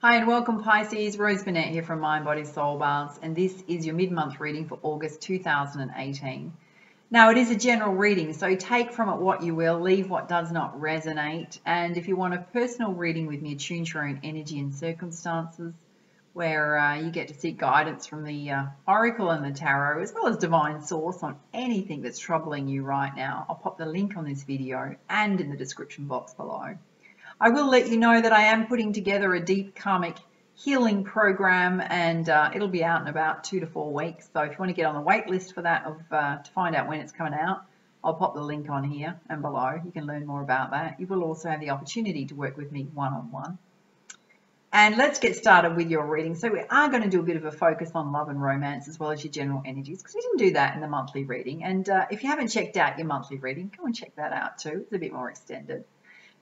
Hi and welcome Pisces, Rose Burnett here from Mind, Body, Soul Balance, and this is your mid-month reading for August 2018. Now it is a general reading, so take from it what you will, leave what does not resonate, and if you want a personal reading with me, attune to your own energy and circumstances, where you get to seek guidance from the Oracle and the Tarot, as well as Divine Source on anything that's troubling you right now. I'll pop the link on this video and in the description box below. I will let you know that I am putting together a deep karmic healing program, and it'll be out in about 2 to 4 weeks. So if you want to get on the wait list for that, to find out when it's coming out, I'll pop the link on here and below. You can learn more about that. You will also have the opportunity to work with me one-on-one. And let's get started with your reading. So we are going to do a bit of a focus on love and romance as well as your general energies, because we didn't do that in the monthly reading. And if you haven't checked out your monthly reading, go and check that out too. It's a bit more extended.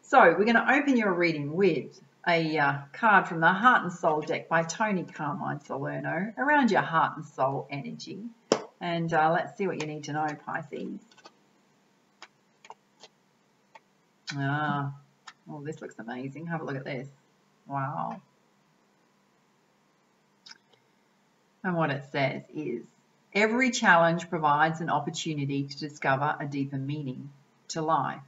So we're going to open your reading with a card from the Heart and Soul deck by Tony Carmine Salerno around your heart and soul energy. And let's see what you need to know, Pisces. Oh, this looks amazing. Have a look at this. Wow. And what it says is, every challenge provides an opportunity to discover a deeper meaning to life.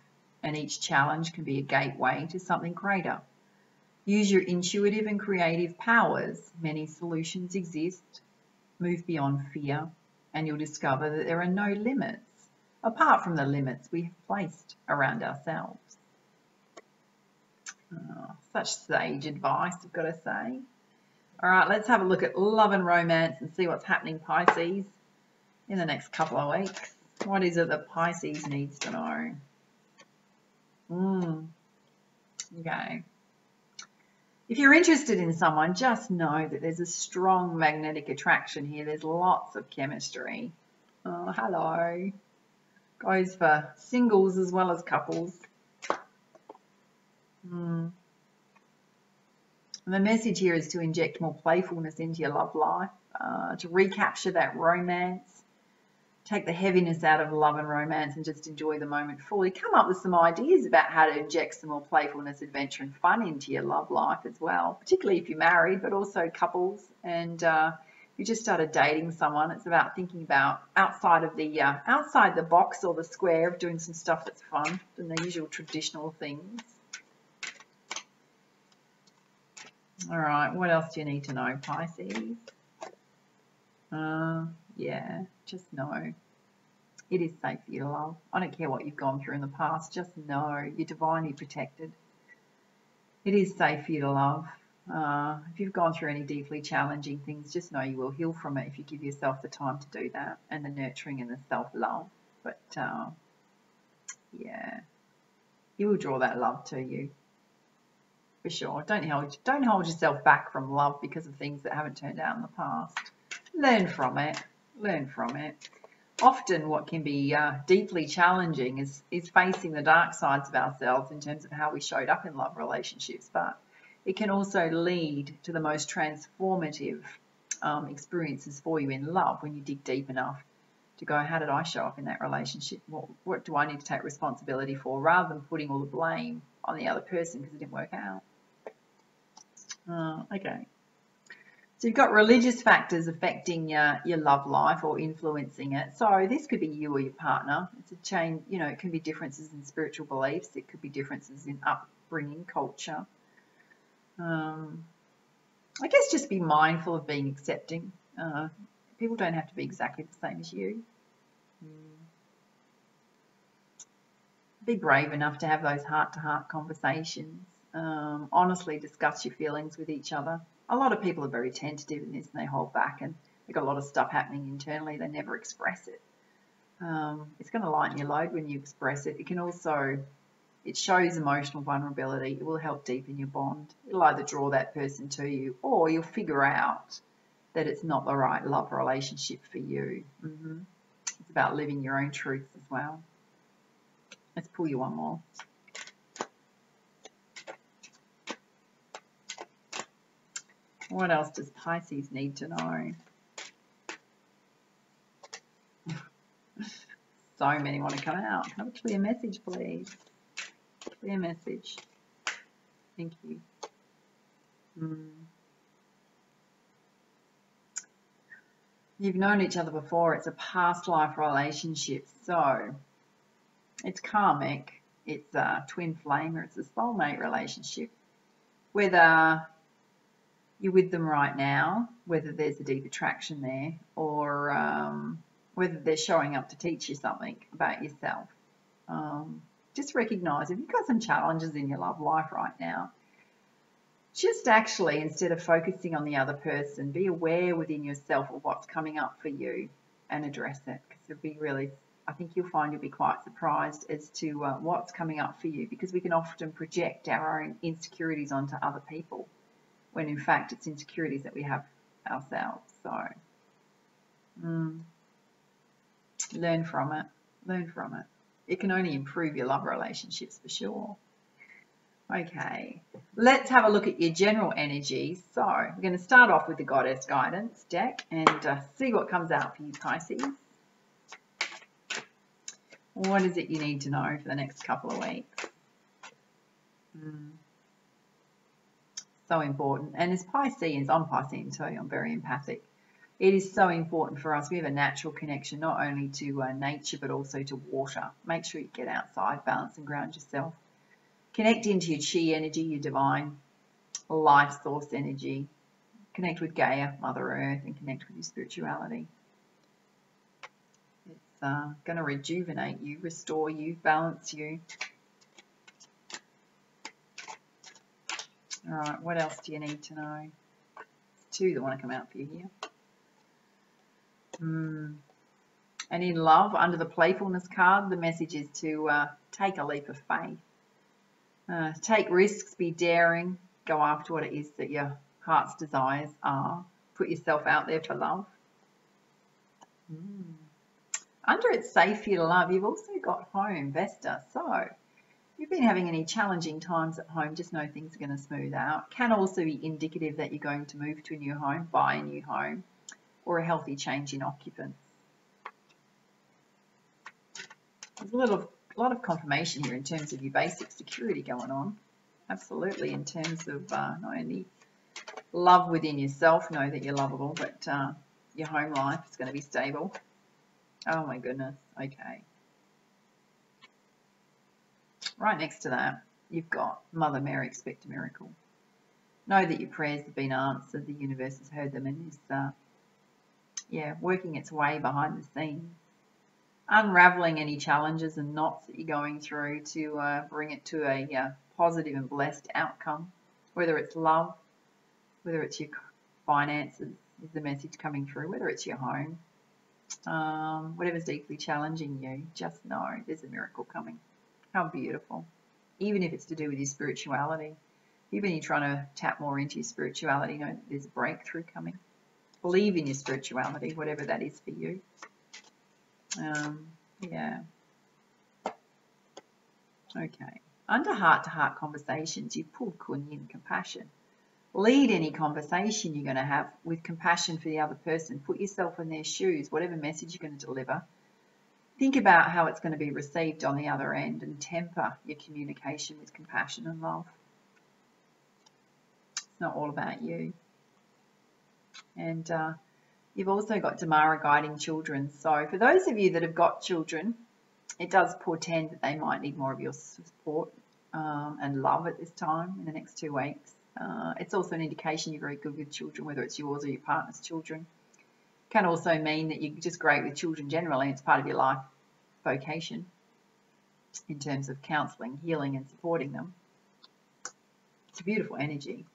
And each challenge can be a gateway to something greater. Use your intuitive and creative powers. Many solutions exist. Move beyond fear, and you'll discover that there are no limits, apart from the limits we have placed around ourselves. Oh, such sage advice, I've got to say. All right, let's have a look at love and romance and see what's happening, Pisces, in the next couple of weeks. What is it that Pisces needs to know? Okay. If you're interested in someone, just know that there's a strong magnetic attraction here. There's lots of chemistry. Oh, hello. Goes for singles as well as couples. And the message here is to inject more playfulness into your love life, to recapture that romance. Take the heaviness out of love and romance and just enjoy the moment fully. Come up with some ideas about how to inject some more playfulness, adventure and fun into your love life as well, particularly if you're married, but also couples. And if you just started dating someone, it's about thinking about outside the box or the square, of doing some stuff that's fun than the usual traditional things. All right, what else do you need to know, Pisces? Yeah, just know it is safe for you to love. I don't care what you've gone through in the past, just know you're divinely protected. It is safe for you to love. If you've gone through any deeply challenging things, just know you will heal from it if you give yourself the time to do that, and the nurturing and the self-love. But yeah, you will draw that love to you for sure. Don't hold yourself back from love because of things that haven't turned out in the past. Learn from it. Learn from it. Often what can be deeply challenging is facing the dark sides of ourselves in terms of how we showed up in love relationships, but it can also lead to the most transformative experiences for you in love when you dig deep enough to go, how did I show up in that relationship? What do I need to take responsibility for, rather than putting all the blame on the other person because it didn't work out. Okay. So you've got religious factors affecting your love life or influencing it. So this could be you or your partner. It's a change, it can be differences in spiritual beliefs. It could be differences in upbringing, culture. I guess just be mindful of being accepting. People don't have to be exactly the same as you. Be brave enough to have those heart-to-heart conversations. Honestly discuss your feelings with each other. A lot of people are very tentative in this and they hold back, and they've got a lot of stuff happening internally. They never express it. It's going to lighten your load when you express it. It shows emotional vulnerability. It will help deepen your bond. It'll either draw that person to you, or you'll figure out that it's not the right love relationship for you. It's about living your own truths as well. Let's pull you one more. What else does Pisces need to know? So many want to come out. Have a clear message, please. Clear message. Thank you. You've known each other before. It's a past life relationship. So it's karmic. It's a twin flame, or it's a soulmate relationship. Whether you're with them right now, whether there's a deep attraction there, or whether they're showing up to teach you something about yourself. Just recognize if you've got some challenges in your love life right now, just actually, instead of focusing on the other person, be aware within yourself of what's coming up for you and address it. Because it'll be really, I think you'll find you'll be quite surprised as to what's coming up for you, because we can often project our own insecurities onto other people when in fact it's insecurities that we have ourselves. So learn from it. Learn from it. It can only improve your love relationships for sure. Okay, let's have a look at your general energy. So we're going to start off with the Goddess Guidance deck and see what comes out for you, Pisces. What is it you need to know for the next couple of weeks? So important. And as Pisces, I'm Piscean too, I'm very empathic. It is so important for us. We have a natural connection not only to nature but also to water. Make sure you get outside, balance and ground yourself. Connect into your chi energy, your divine life source energy. Connect with Gaia, Mother Earth, and connect with your spirituality. It's going to rejuvenate you, restore you, balance you. All right, what else do you need to know? There's two that want to come out for you here. And in love, under the playfulness card, the message is to take a leap of faith. Take risks, be daring, go after what it is that your heart's desires are. Put yourself out there for love. Under it's safe for you to love, you've also got home, Vesta. So if you've been having any challenging times at home, just know things are going to smooth out. Can also be indicative that you're going to move to a new home, buy a new home, or a healthy change in occupants. There's a lot of confirmation here in terms of your basic security going on. Absolutely, in terms of not only love within yourself, know that you're lovable, but your home life is going to be stable. Oh my goodness, okay. Right next to that, you've got Mother Mary, expect a miracle. Know that your prayers have been answered, the universe has heard them, and is working its way behind the scenes. Unraveling any challenges and knots that you're going through to bring it to a positive and blessed outcome, whether it's love, whether it's your finances, is the message coming through, whether it's your home, whatever's deeply challenging you, just know there's a miracle coming. How beautiful. Even if it's to do with your spirituality, even if you're trying to tap more into your spirituality, know that there's a breakthrough coming. Believe in your spirituality, whatever that is for you. Okay. Under heart-to-heart conversations, you've pulled Kunyin, compassion. Lead any conversation you're going to have with compassion for the other person. Put yourself in their shoes, whatever message you're going to deliver. Think about how it's going to be received on the other end and temper your communication with compassion and love. It's not all about you. And you've also got Damara guiding children. So for those of you that have got children, it does portend that they might need more of your support and love at this time in the next 2 weeks. It's also an indication you're very good with children, whether it's yours or your partner's children. Can also mean that you're just great with children generally. It's part of your life vocation in terms of counselling, healing and supporting them. It's a beautiful energy.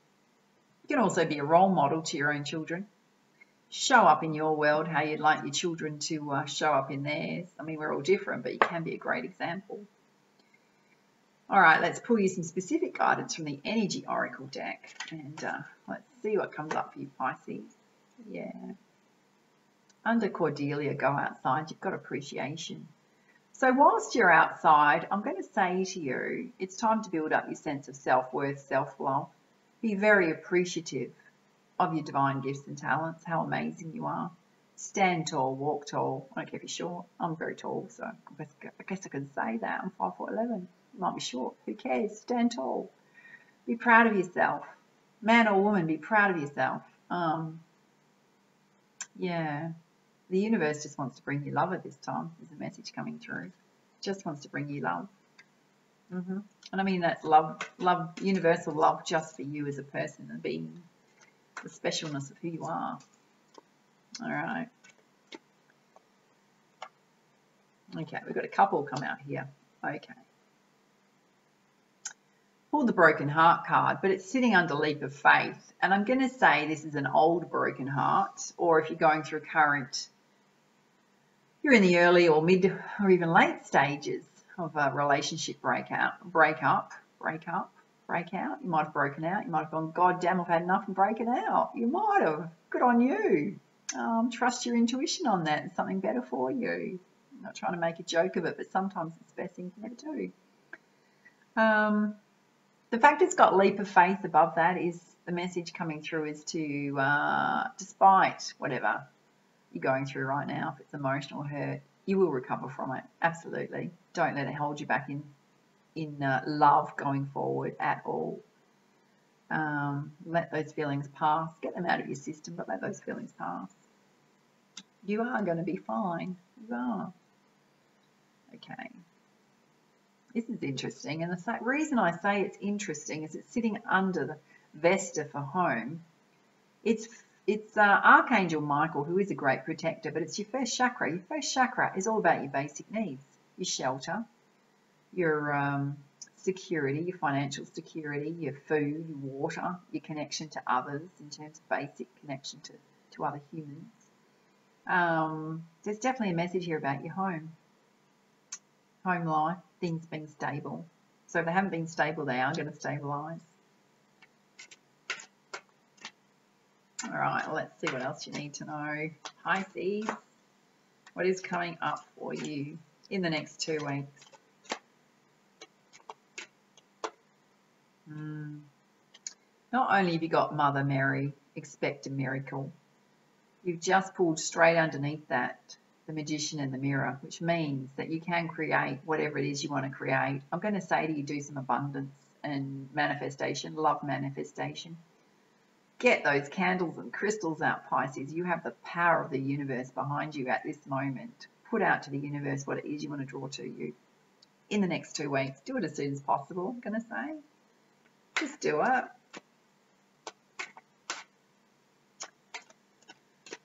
You can also be a role model to your own children. Show up in your world how you'd like your children to show up in theirs. I mean, we're all different, but you can be a great example. All right, let's pull you some specific guidance from the Energy Oracle deck, and let's see what comes up for you, Pisces. Yeah. Under Cordelia, go outside. You've got appreciation. So whilst you're outside, I'm going to say to you, it's time to build up your sense of self-worth, self-love. Be very appreciative of your divine gifts and talents, how amazing you are. Stand tall, walk tall. I don't care if you're short. I'm very tall, so I guess I can say that. I'm 5'11". Might be short. Who cares? Stand tall. Be proud of yourself. Man or woman, be proud of yourself. Yeah. The universe just wants to bring you love at this time. There's a message coming through. Just wants to bring you love. And I mean that's love, universal love just for you as a person and being the specialness of who you are. All right. Okay, we've got a couple come out here. Okay. Pulled the broken heart card, but it's sitting under leap of faith. And I'm going to say this is an old broken heart, or if you're going through you're in the early or mid or even late stages of a relationship breakup. You might have broken out. You might have gone, God damn, I've had enough and broken out. You might have. Good on you. Trust your intuition on that. It's something better for you. I'm not trying to make a joke of it, but sometimes it's the best thing you can ever do. The fact it's got leap of faith above that is the message coming through is to, despite whatever you're going through right now, if it's emotional hurt, you will recover from it. Absolutely. Don't let it hold you back in love going forward at all. Let those feelings pass. Get them out of your system, but let those feelings pass. You are going to be fine. You are. Okay. This is interesting, and the reason I say it's interesting is it's sitting under the Vesta for home. It's Archangel Michael, who is a great protector, but it's your first chakra. Your first chakra is all about your basic needs, your shelter, your security, your financial security, your food, your water, your connection to others in terms of basic connection to other humans. There's definitely a message here about your home life, things being stable. So if they haven't been stable, they are going to stabilize. All right, let's see what else you need to know. Pisces, what is coming up for you in the next 2 weeks? Not only have you got Mother Mary, expect a miracle, you've just pulled straight underneath that the Magician and the Mirror, which means that you can create whatever it is you want to create. I'm going to say to you, do some abundance and manifestation, love manifestation. Get those candles and crystals out, Pisces. You have the power of the universe behind you at this moment. Put out to the universe what it is you want to draw to you in the next 2 weeks. Do it as soon as possible, I'm going to say. Just do it.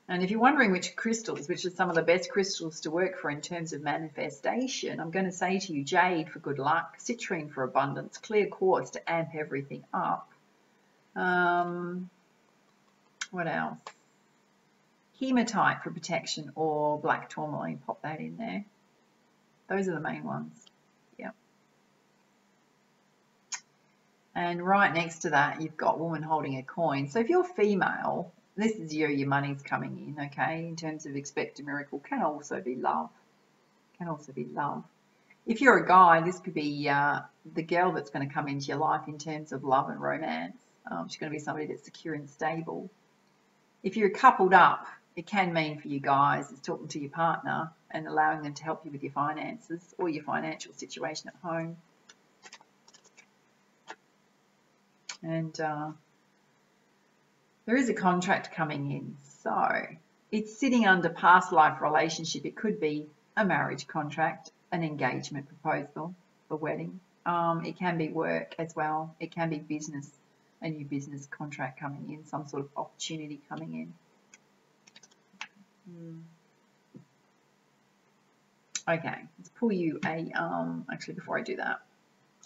And if you're wondering which are some of the best crystals to work for in terms of manifestation, I'm going to say to you, jade for good luck, citrine for abundance, clear quartz to amp everything up. What else? Hematite for protection, or black tourmaline, pop that in there. Those are the main ones. Yeah. And right next to that, you've got woman holding a coin. So if you're female, this is you, your money's coming in, okay? In terms of expect a miracle, can also be love. Can also be love. If you're a guy, this could be the girl that's going to come into your life in terms of love and romance. She's going to be somebody that's secure and stable. If you're coupled up, it can mean for you guys is talking to your partner and allowing them to help you with your finances or your financial situation at home. And there is a contract coming in. So it's sitting under past life relationship. It could be a marriage contract, an engagement proposal, a wedding. It can be work as well. It can be business, a new business contract coming in, some sort of opportunity coming in. Okay, let's pull you a, actually before I do that,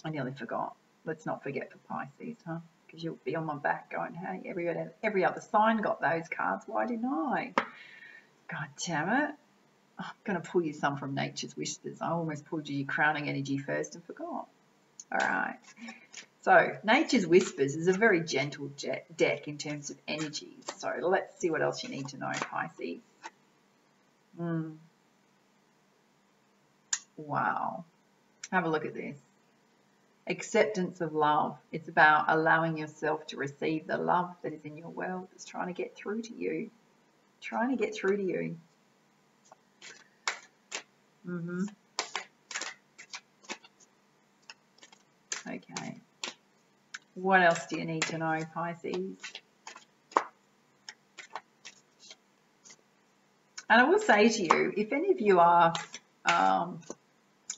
I nearly forgot. Let's not forget for Pisces, huh? Because you'll be on my back going, hey, every other sign got those cards. Why didn't I? God damn it. I'm going to pull you some from Nature's Whispers. I almost pulled you your crowning energy first and forgot. All right. So Nature's Whispers is a very gentle deck in terms of energies. So let's see what else you need to know, Pisces. Wow. Have a look at this. Acceptance of love. It's about allowing yourself to receive the love that is in your world. It's trying to get through to you. Trying to get through to you. Okay. What else do you need to know, Pisces? And I will say to you, if any of you are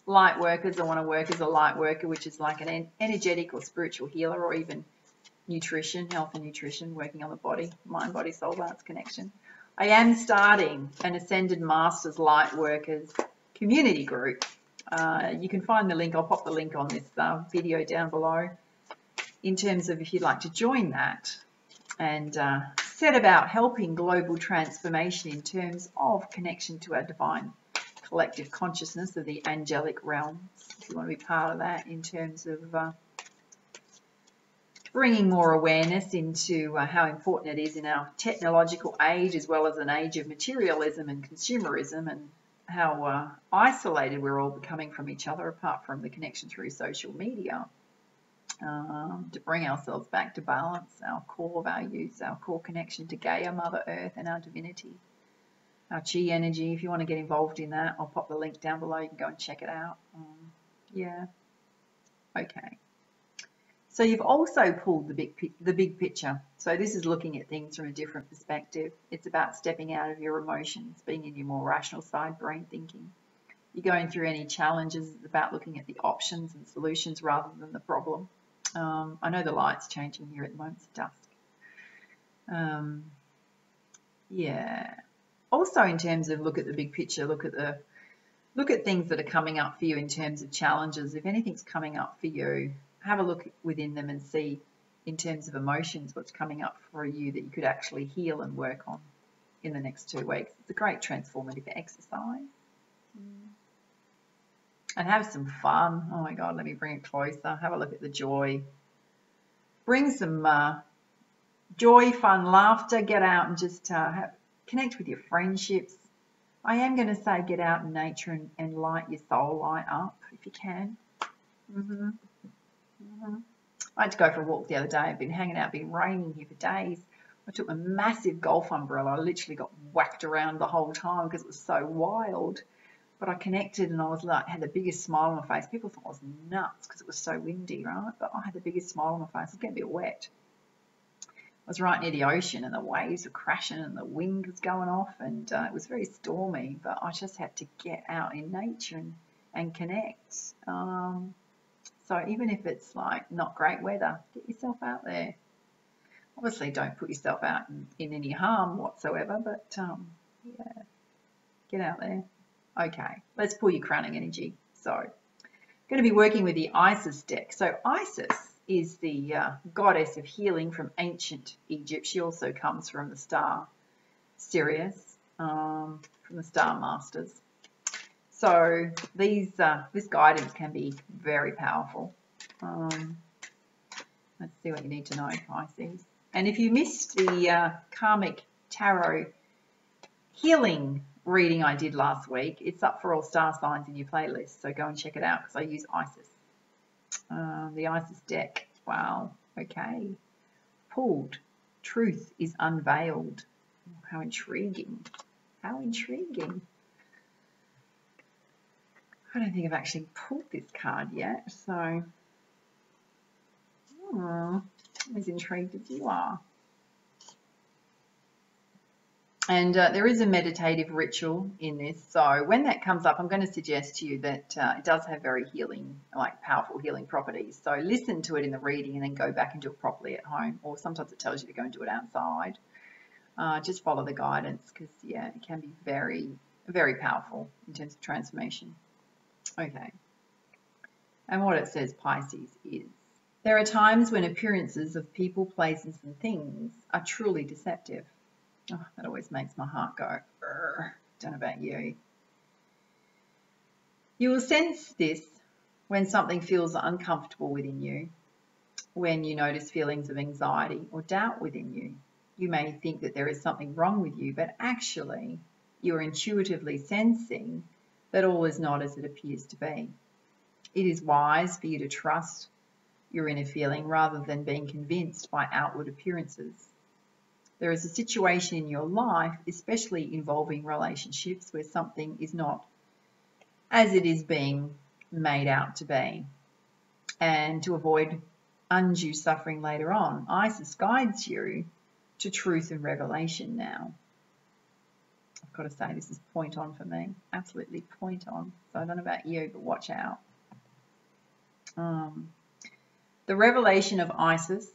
light workers or want to work as a light worker, which is like an energetic or spiritual healer, or even nutrition, health and nutrition, working on the body, mind, body, soul balance connection, I am starting an Ascended Masters Light Workers community group. You can find the link. I'll pop the link on this video down below in terms of if you'd like to join that and set about helping global transformation in terms of connection to our divine collective consciousness of the angelic realms. If you want to be part of that in terms of bringing more awareness into how important it is in our technological age, as well as an age of materialism and consumerism, and how isolated we're all becoming from each other, apart from the connection through social media, to bring ourselves back to balance, our core values, our core connection to Gaia, Mother Earth, and our divinity, our chi energy. If you want to get involved in that, I'll pop the link down below. You can go and check it out. Yeah. Okay. So you've also pulled the big picture. So this is looking at things from a different perspective. It's about stepping out of your emotions, being in your more rational side, brain thinking. You're going through any challenges, it's about looking at the options and solutions rather than the problem. I know the light's changing here at the moment, it's dusk. Yeah. Also, in terms of look at the big picture, look at things that are coming up for you in terms of challenges. If anything's coming up for you, have a look within them and see in terms of emotions what's coming up for you that you could actually heal and work on in the next 2 weeks. It's a great transformative exercise. And have some fun. Oh my God, let me bring it closer. Have a look at the joy. Bring some joy, fun, laughter. Get out and just connect with your friendships. I am going to say get out in nature and light your soul light up if you can. I had to go for a walk the other day. I've been hanging out, been raining here for days. I took a massive golf umbrella. I literally got whacked around the whole time because it was so wild. But I connected and I was like, had the biggest smile on my face. People thought I was nuts because it was so windy, right? But I had the biggest smile on my face. I was getting a bit wet. I was right near the ocean and the waves were crashing and the wind was going off and it was very stormy. But I just had to get out in nature and connect. So even if it's like not great weather, get yourself out there. Obviously, don't put yourself out in any harm whatsoever, but yeah, get out there. Okay, let's pull your crowning energy. So, I'm going to be working with the Isis deck. So, Isis is the goddess of healing from ancient Egypt. She also comes from the star Sirius, from the Star Masters. So, this guidance can be very powerful. Let's see what you need to know, Pisces. And if you missed the Karmic Tarot healing reading I did last week, it's up for all star signs in your playlist, so go and check it out because I use Isis. The Isis deck. Wow. Okay. Pulled. Truth is unveiled. How intriguing. How intriguing. I don't think I've actually pulled this card yet, so I'm as intrigued as you are. And there is a meditative ritual in this. So when that comes up, I'm going to suggest to you that it does have very healing, like powerful healing properties. So listen to it in the reading and then go back and do it properly at home. Or sometimes it tells you to go and do it outside. Just follow the guidance because, yeah, it can be very, very powerful in terms of transformation. Okay. And what it says, Pisces, is there are times when appearances of people, places and things are truly deceptive. Oh, that always makes my heart go, don't know about you. You will sense this when something feels uncomfortable within you, when you notice feelings of anxiety or doubt within you. You may think that there is something wrong with you, but actually you are intuitively sensing that all is not as it appears to be. It is wise for you to trust your inner feeling rather than being convinced by outward appearances. There is a situation in your life, especially involving relationships, where something is not as it is being made out to be. And to avoid undue suffering later on, Isis guides you to truth and revelation now. I've got to say, this is point on for me. Absolutely point on. So I don't know about you, but watch out. The revelation of Isis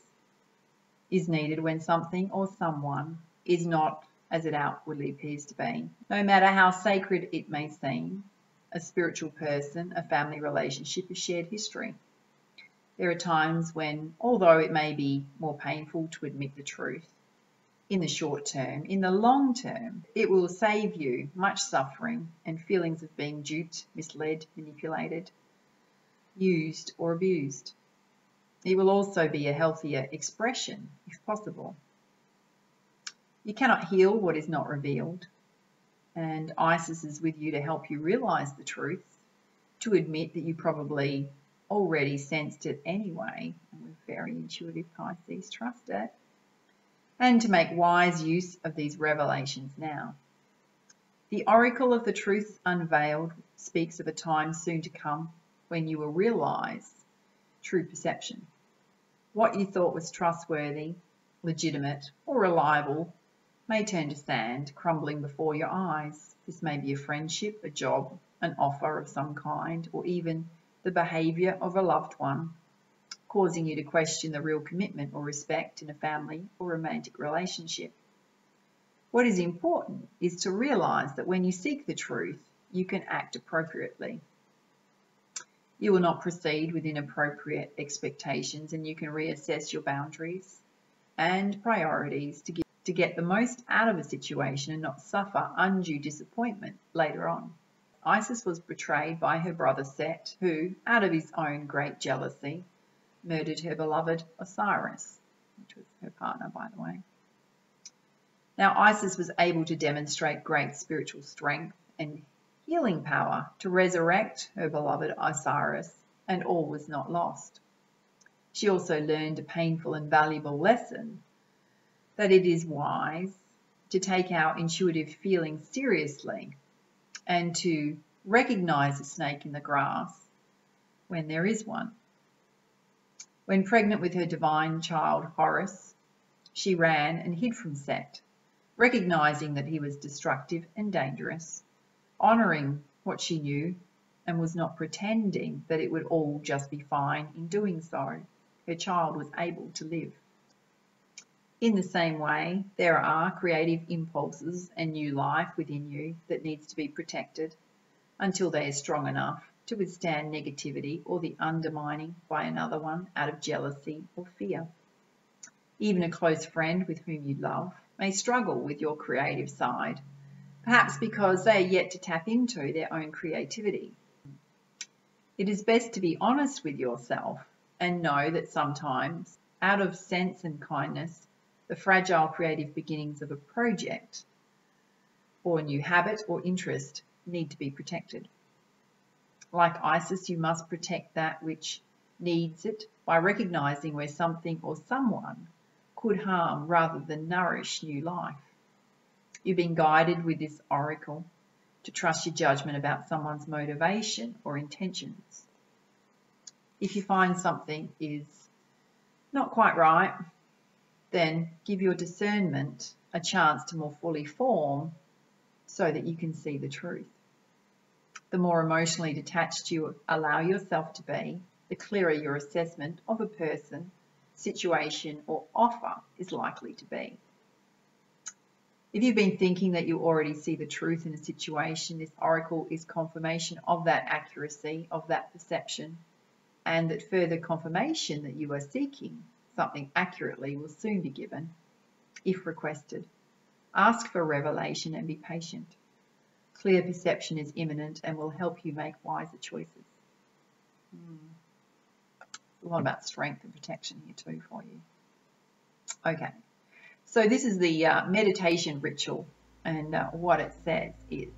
is needed when something or someone is not as it outwardly appears to be. No matter how sacred it may seem, a spiritual person, a family relationship, a shared history. There are times when, although it may be more painful to admit the truth, in the short term, in the long term, it will save you much suffering and feelings of being duped, misled, manipulated, used or abused. It will also be a healthier expression, if possible. You cannot heal what is not revealed, and Isis is with you to help you realize the truth, to admit that you probably already sensed it anyway, and we're very intuitive Pisces, trust it, and to make wise use of these revelations now. The oracle of the truth unveiled speaks of a time soon to come when you will realize true perception. What you thought was trustworthy, legitimate, or reliable may turn to sand, crumbling before your eyes. This may be a friendship, a job, an offer of some kind, or even the behaviour of a loved one, causing you to question the real commitment or respect in a family or romantic relationship. What is important is to realise that when you seek the truth, you can act appropriately. You will not proceed with inappropriate expectations, and you can reassess your boundaries and priorities to get the most out of a situation and not suffer undue disappointment later on. Isis was betrayed by her brother Set, who, out of his own great jealousy, murdered her beloved Osiris, which was her partner, by the way. Now, Isis was able to demonstrate great spiritual strength and healing power to resurrect her beloved Osiris, and all was not lost. She also learned a painful and valuable lesson that it is wise to take our intuitive feelings seriously and to recognize a snake in the grass when there is one. When pregnant with her divine child Horus, she ran and hid from Set, recognizing that he was destructive and dangerous, honoring what she knew, and was not pretending that it would all just be fine in doing so. Her child was able to live. In the same way, there are creative impulses and new life within you that needs to be protected until they are strong enough to withstand negativity or the undermining by another one out of jealousy or fear. Even a close friend with whom you love may struggle with your creative side, perhaps because they are yet to tap into their own creativity. It is best to be honest with yourself and know that sometimes, out of sense and kindness, the fragile creative beginnings of a project or a new habit or interest need to be protected. Like Isis, you must protect that which needs it by recognizing where something or someone could harm rather than nourish new life. You've been guided with this oracle to trust your judgment about someone's motivation or intentions. If you find something is not quite right, then give your discernment a chance to more fully form so that you can see the truth. The more emotionally detached you allow yourself to be, the clearer your assessment of a person, situation, or offer is likely to be. If you've been thinking that you already see the truth in a situation, this oracle is confirmation of that accuracy, of that perception, and that further confirmation that you are seeking something accurately will soon be given, if requested. Ask for revelation and be patient. Clear perception is imminent and will help you make wiser choices. A lot about strength and protection here too for you. Okay, so this is the meditation ritual, and what it says is,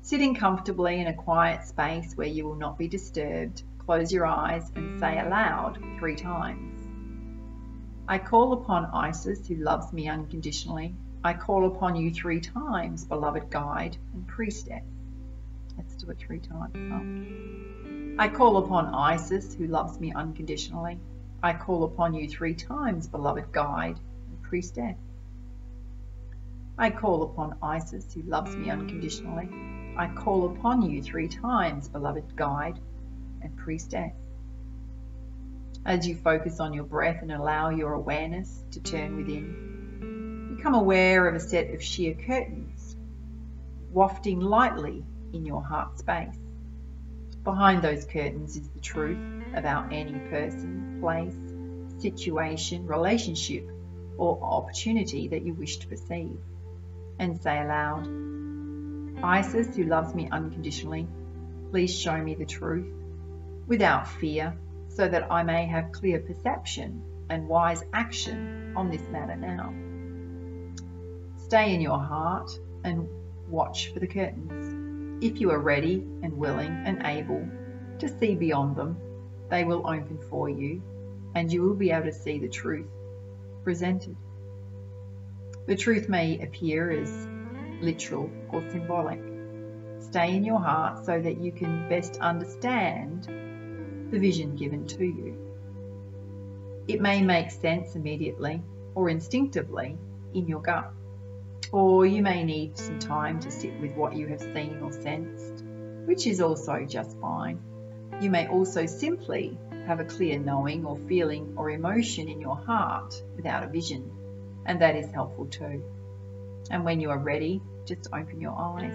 sitting comfortably in a quiet space where you will not be disturbed, close your eyes and say aloud 3 times. I call upon Isis, who loves me unconditionally. I call upon you 3 times, beloved guide and priestess. Let's do it 3 times. I call upon Isis, who loves me unconditionally. I call upon you 3 times, beloved guide and priestess. I call upon Isis, who loves me unconditionally. I call upon you 3 times, beloved guide and priestess. As you focus on your breath and allow your awareness to turn within, become aware of a set of sheer curtains, wafting lightly in your heart space. Behind those curtains is the truth about any person, place, situation, relationship, or opportunity that you wish to perceive. And say aloud, Isis, who loves me unconditionally, please show me the truth without fear, so that I may have clear perception and wise action on this matter now. Stay in your heart and watch for the curtains. If you are ready and willing and able to see beyond them, they will open for you and you will be able to see the truth presented. The truth may appear as literal or symbolic. Stay in your heart so that you can best understand the vision given to you. It may make sense immediately or instinctively in your gut, or you may need some time to sit with what you have seen or sensed, which is also just fine. You may also simply have a clear knowing or feeling or emotion in your heart without a vision, and that is helpful too. And when you are ready, just open your eyes.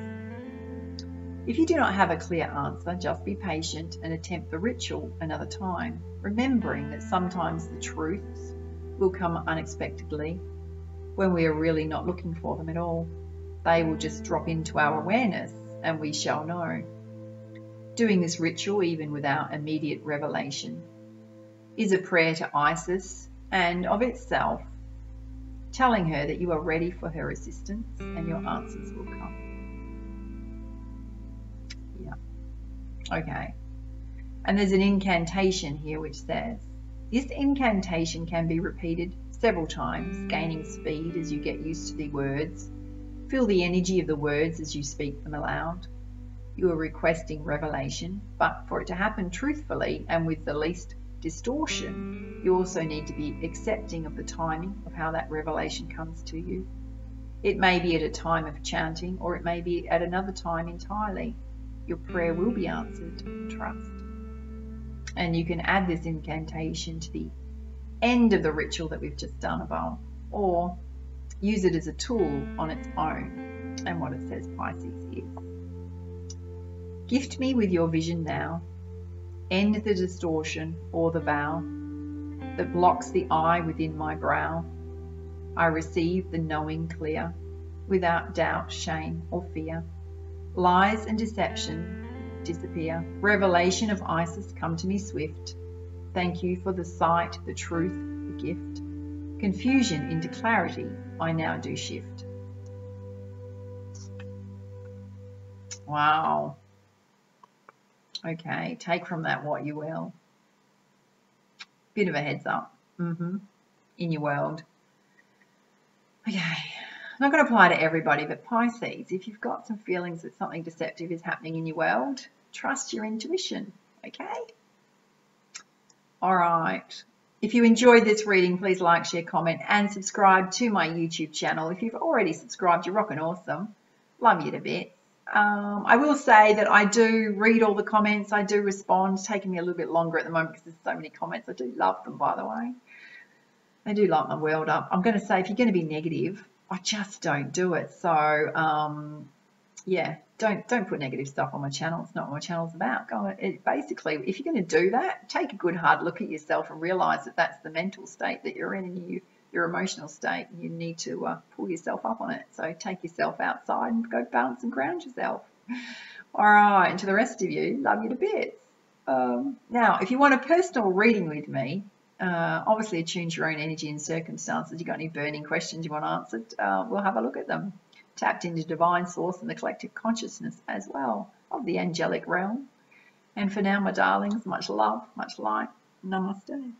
If you do not have a clear answer, just be patient and attempt the ritual another time, remembering that sometimes the truths will come unexpectedly when we are really not looking for them at all. They will just drop into our awareness and we shall know. Doing this ritual, even without immediate revelation, is a prayer to Isis and of itself, telling her that you are ready for her assistance and your answers will come. Okay, and there's an incantation here which says, this incantation can be repeated several times, gaining speed as you get used to the words. Feel the energy of the words as you speak them aloud. You are requesting revelation, but for it to happen truthfully and with the least distortion, you also need to be accepting of the timing of how that revelation comes to you. It may be at a time of chanting, or it may be at another time entirely. Your prayer will be answered, trust. And you can add this incantation to the end of the ritual that we've just done above, or use it as a tool on its own. And what it says, Pisces, is, gift me with your vision now, end the distortion or the vow that blocks the eye within my brow. I receive the knowing clear, without doubt, shame, or fear. Lies and deception disappear. Revelation of Isis come to me swift. Thank you for the sight, the truth, the gift. Confusion into clarity I now do shift. Wow. Okay, take from that what you will. Bit of a heads up in your world. Okay, I'm not going to apply to everybody, but Pisces, if you've got some feelings that something deceptive is happening in your world, trust your intuition, okay? All right. If you enjoyed this reading, please like, share, comment, and subscribe to my YouTube channel. If you've already subscribed, you're rocking awesome. Love you to bits. I will say that I do read all the comments. I do respond. It's taking me a little bit longer at the moment because there's so many comments. I do love them, by the way. I do light my world up. I'm going to say, if you're going to be negative, I just don't do it. So, yeah, don't put negative stuff on my channel. It's not what my channel's about. Basically, if you're going to do that, take a good hard look at yourself and realize that that's the mental state that you're in, and your emotional state. You need to pull yourself up on it. So take yourself outside and go balance and ground yourself. All right, and to the rest of you, love you to bits. Now, if you want a personal reading with me, obviously attune to your own energy and circumstances. You got any burning questions you want answered, we'll have a look at them. Tapped into divine source and the collective consciousness as well of the angelic realm. And for now, my darlings, much love, much light. Namaste.